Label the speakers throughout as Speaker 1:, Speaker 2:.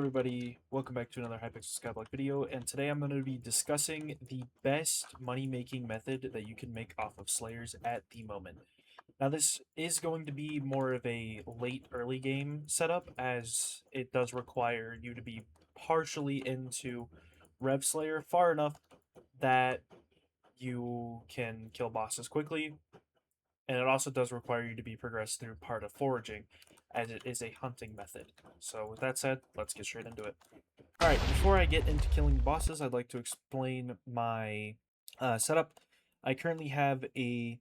Speaker 1: Everybody, welcome back to another Hypixel Skyblock video, and today I'm going to be discussing the best money-making method that you can make off of Slayers at the moment. Now this is going to be more of a late early game setup, as it does require you to be partially into Rev Slayer far enough that you can kill bosses quickly, and it also does require you to be progressed through part of foraging, as it is a hunting method. So with that said, let's get straight into it. Alright, before I get into killing bosses, I'd like to explain my setup. I currently have a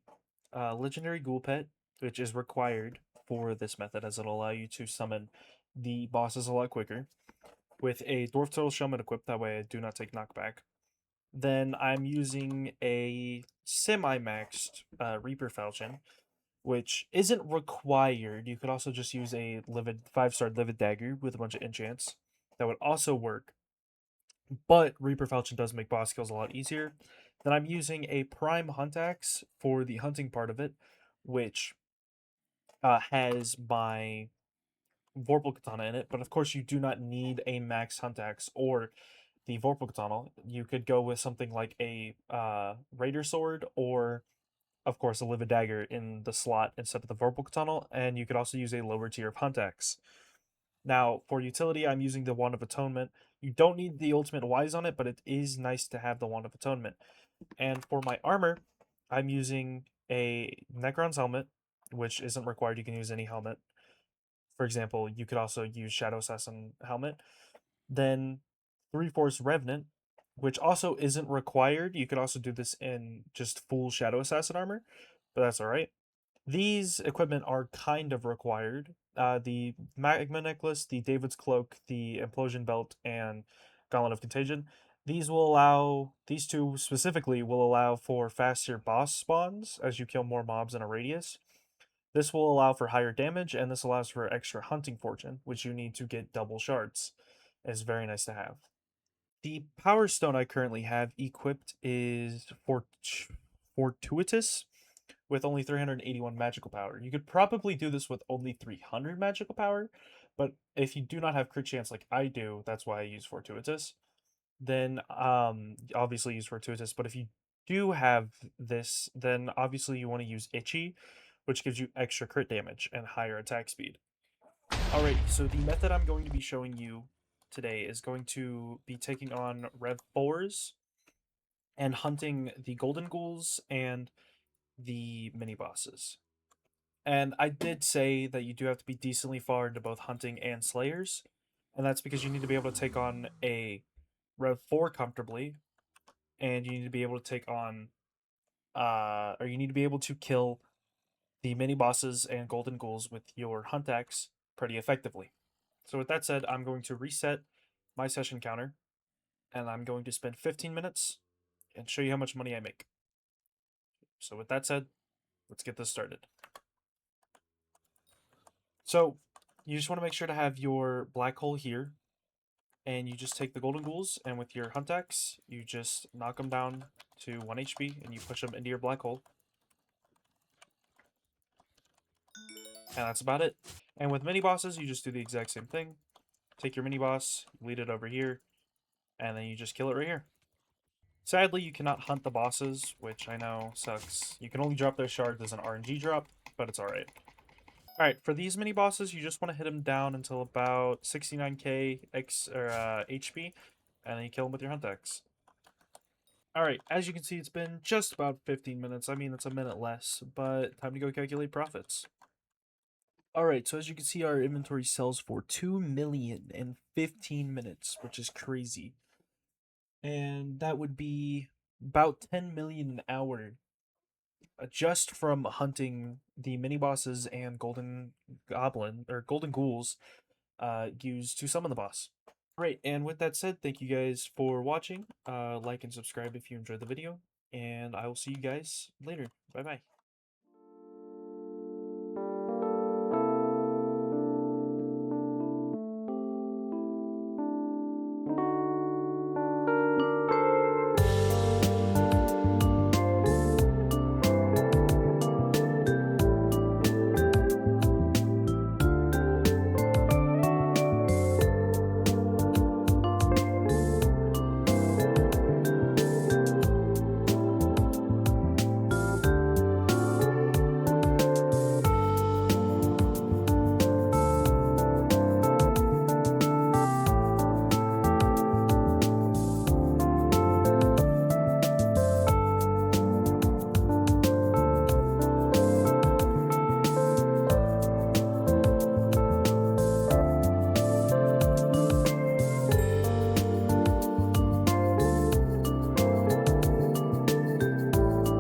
Speaker 1: legendary ghoul pet, which is required for this method, as it'll allow you to summon the bosses a lot quicker, with a dwarf turtle shellman equipped, that way I do not take knockback. Then I'm using a semi-maxed Reaper Falchion, which isn't required. You could also just use a livid 5-star livid dagger with a bunch of enchants. That would also work. But Reaper Falchion does make boss kills a lot easier. Then I'm using a Prime Hunt Axe for the hunting part of it, which has my Vorpal Katana in it. But of course, you do not need a max Hunt Axe or the Vorpal Katana. You could go with something like a Raider Sword or, of course, a Livid Dagger in the slot instead of the Vorpal Katana. And you could also use a lower tier of Hunt Axe. Now, for utility, I'm using the Wand of Atonement. You don't need the Ultimate Wise on it, but it is nice to have the Wand of Atonement. And for my armor, I'm using a Necron's Helmet, which isn't required. You can use any helmet. For example, you could also use Shadow Assassin Helmet. Then 3/4 Revenant, which also isn't required. You could also do this in just full Shadow Assassin armor, but that's alright. These equipment are kind of required. The Magma Necklace, the David's Cloak, the Implosion Belt, and Gauntlet of Contagion. These two specifically will allow for faster boss spawns as you kill more mobs in a radius. This will allow for higher damage, and this allows for extra hunting fortune, which you need to get double shards. It's very nice to have. The Power Stone I currently have equipped is Fortuitous, with only 381 magical power. You could probably do this with only 300 magical power, but if you do not have crit chance like I do, that's why I use Fortuitous. Then obviously use Fortuitous, but if you do have this, then obviously you want to use Itchy, which gives you extra crit damage and higher attack speed. Alright, so the method I'm going to be showing you today is going to be taking on Rev 4s and hunting the Golden Ghouls and the mini bosses. And I did say that you do have to be decently far into both hunting and slayers, and that's because you need to be able to take on a Rev 4 comfortably, and you need to be able to take on or you need to be able to kill the mini bosses and golden ghouls with your hunt axe pretty effectively. So with that said, I'm going to reset my session counter, and I'm going to spend 15 minutes and show you how much money I make. So with that said, let's get this started. So you just want to make sure to have your black hole here, and you just take the golden ghouls, and with your hunt axe, you just knock them down to 1 HP, and you push them into your black hole. And that's about it. And with mini bosses, you just do the exact same thing. Take your mini boss, lead it over here, and then you just kill it right here. Sadly, you cannot hunt the bosses, which I know sucks. You can only drop their shards as an RNG drop, but it's alright. Alright, for these mini bosses, you just want to hit them down until about 69k HP, and then you kill them with your hunt axe. Alright, as you can see, it's been just about 15 minutes. I mean, it's a minute less, but time to go calculate profits. Alright, so as you can see, our inventory sells for 2 million in 15 minutes, which is crazy. And that would be about 10 million an hour just from hunting the mini bosses and golden ghouls used to summon the boss. Right, and with that said, thank you guys for watching. Like and subscribe if you enjoyed the video, and I will see you guys later. Bye bye.